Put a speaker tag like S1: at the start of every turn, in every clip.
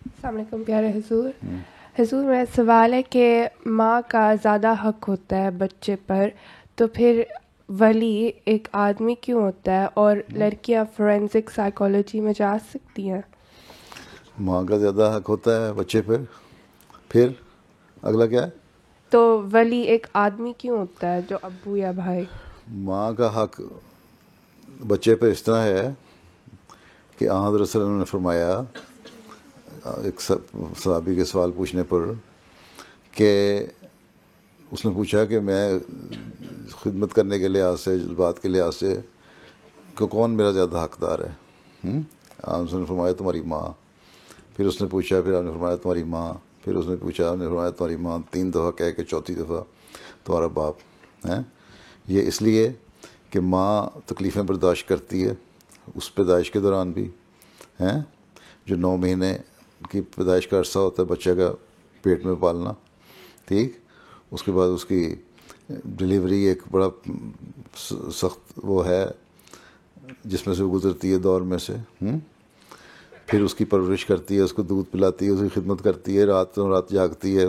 S1: السلام علیکم پیارے حضور. حضور میرا سوال ہے کہ ماں کا زیادہ حق ہوتا ہے بچے پر، تو پھر ولی ایک آدمی کیوں ہوتا ہے، اور لڑکیاں فورینسک سائیکالوجی میں جا سکتی ہیں؟
S2: ماں کا زیادہ حق ہوتا ہے بچے پر، پھر اگلا کیا ہے؟
S1: تو ولی ایک آدمی کیوں ہوتا ہے، جو ابو یا بھائی؟
S2: ماں کا حق بچے پہ اس طرح ہے کہ آن حضرت صلی اللہ علیہ وسلم نے فرمایا ایک صحابی کے سوال پوچھنے پر کہ اس نے پوچھا کہ میں خدمت کرنے کے لحاظ سے، جذبات کے لحاظ سے کہ کون میرا زیادہ حقدار ہے؟ آپ نے فرمایا تمہاری ماں. پھر اس نے پوچھا، پھر آپ نے فرمایا تمہاری ماں. پھر اس نے پوچھا، آپ نے فرمایا تمہاری ماں. 3 دفعہ کہہ کے چوتھی دفعہ تمہارا باپ ہے. یہ اس لیے کہ ماں تکلیفیں برداشت کرتی ہے اس پیدائش کے دوران بھی ہیں، جو 9 مہینے کی پیدائش کا عرصہ ہوتا ہے بچے کا پیٹ میں پالنا، ٹھیک. اس کے بعد اس کی ڈلیوری ایک بڑا سخت وہ ہے جس میں سے وہ گزرتی ہے دور میں سے. پھر اس کی پرورش کرتی ہے، اس کو دودھ پلاتی ہے، اس کی خدمت کرتی ہے، رات جاگتی ہے.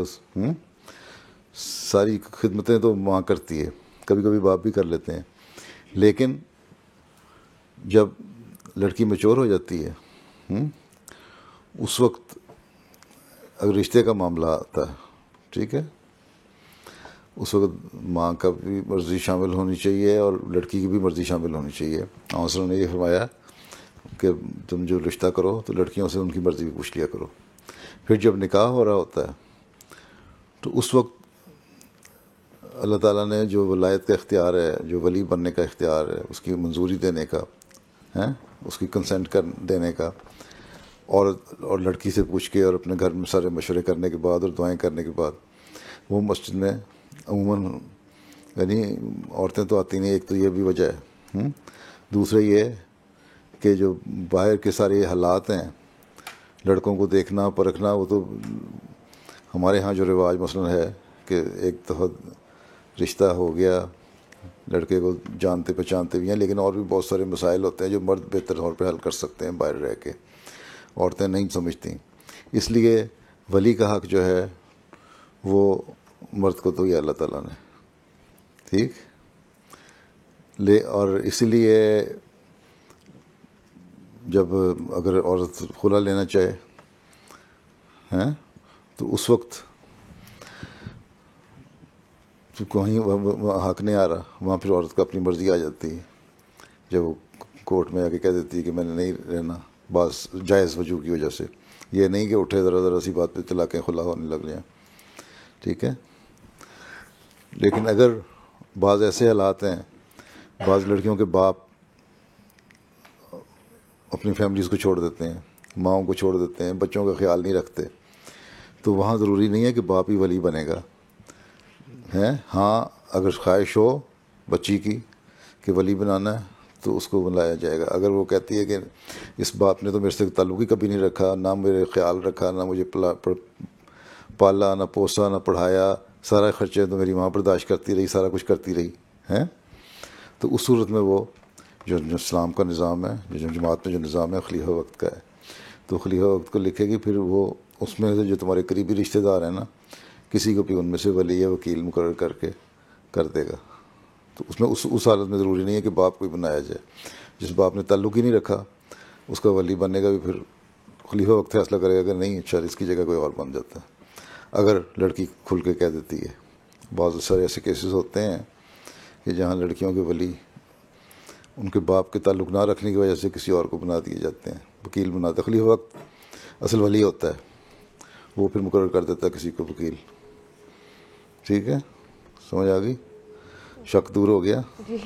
S2: ساری خدمتیں تو ماں کرتی ہے، کبھی کبھی باپ بھی کر لیتے ہیں. لیکن جب لڑکی میچور ہو جاتی ہے اس وقت اگر رشتے کا معاملہ آتا ہے، ٹھیک ہے، اس وقت ماں کا بھی مرضی شامل ہونی چاہیے اور لڑکی کی بھی مرضی شامل ہونی چاہیے. حضرت نے یہ فرمایا کہ تم جو رشتہ کرو تو لڑکیوں سے ان کی مرضی بھی پوچھ لیا کرو. پھر جب نکاح ہو رہا ہوتا ہے تو اس وقت اللہ تعالیٰ نے جو ولایت کا اختیار ہے، جو ولی بننے کا اختیار ہے، اس کی منظوری دینے کا ہے، اس کی کنسنٹ دینے کا، اور لڑکی سے پوچھ کے اور اپنے گھر میں سارے مشورے کرنے کے بعد اور دعائیں کرنے کے بعد وہ مسجد میں عموماً، یعنی عورتیں تو آتی نہیں. ایک تو یہ بھی وجہ ہے. دوسرا یہ کہ جو باہر کے سارے حالات ہیں، لڑکوں کو دیکھنا پرکھنا، وہ تو ہمارے ہاں جو رواج مثلا ہے کہ ایک دفعہ رشتہ ہو گیا، لڑکے کو جانتے پہچانتے بھی ہیں، لیکن اور بھی بہت سارے مسائل ہوتے ہیں جو مرد بہتر طور پہ حل کر سکتے ہیں باہر رہ کے، عورتیں نہیں سمجھتیں. اس لیے ولی کا حق جو ہے وہ مرد کو تو یہ اللہ تعالیٰ نے، ٹھیک. اور اسی لیے جب اگر عورت خلا لینا چاہے ہیں تو اس وقت کہیں حق نہیں آ رہا، وہاں پھر عورت کا اپنی مرضی آ جاتی ہے جب وہ کورٹ میں آ کے کہہ دیتی ہے کہ میں نے نہیں رہنا، بعض جائز وجہ کی وجہ سے. یہ نہیں کہ اٹھے ذرا سی بات پہ طلاقیں خلا ہونے لگ جائیں، ٹھیک ہے. لیکن اگر بعض ایسے حالات ہیں، بعض لڑکیوں کے باپ اپنی فیملیز کو چھوڑ دیتے ہیں، ماؤں کو چھوڑ دیتے ہیں، بچوں کا خیال نہیں رکھتے، تو وہاں ضروری نہیں ہے کہ باپ ہی ولی بنے گا ہے. ہاں اگر خواہش ہو بچی کی کہ ولی بنانا ہے تو اس کو بلایا جائے گا. اگر وہ کہتی ہے کہ اس باپ نے تو میرے سے تعلق ہی کبھی نہیں رکھا، نہ میرے خیال رکھا، نہ مجھے پالا، نہ پوسا، نہ پڑھایا، سارا خرچے تو میری ماں برداشت کرتی رہی، سارا کچھ کرتی رہی ہیں، تو اس صورت میں وہ جو اسلام کا نظام ہے، جو جماعت میں جو نظام ہے خلیفہ وقت کا ہے، تو خلیفہ وقت کو لکھے گی. پھر وہ اس میں سے جو تمہارے قریبی رشتہ دار ہیں نا، کسی کو بھی ان میں سے ولی یا وکیل مقرر کر کے کر دے گا. تو اس میں اس حالت میں ضروری نہیں ہے کہ باپ کو ہی بنایا جائے. جس باپ نے تعلق ہی نہیں رکھا اس کا ولی بننے کا بھی پھر خلیفہ وقت فیصلہ کرے گا کہ نہیں، اچھا اس کی جگہ کوئی اور بن جاتا ہے، اگر لڑکی کھل کے کہہ دیتی ہے. بعض سارے ایسے کیسز ہوتے ہیں کہ جہاں لڑکیوں کے ولی ان کے باپ کے تعلق نہ رکھنے کی وجہ سے کسی اور کو بنا دیے جاتے ہیں، وکیل بناتے. خلیفہ وقت اصل ولی ہوتا ہے، وہ پھر مقرر کر دیتا ہے کسی کو وکیل. ٹھیک ہے، سمجھ آ گئی؟ شک دور ہو گیا؟
S1: جی.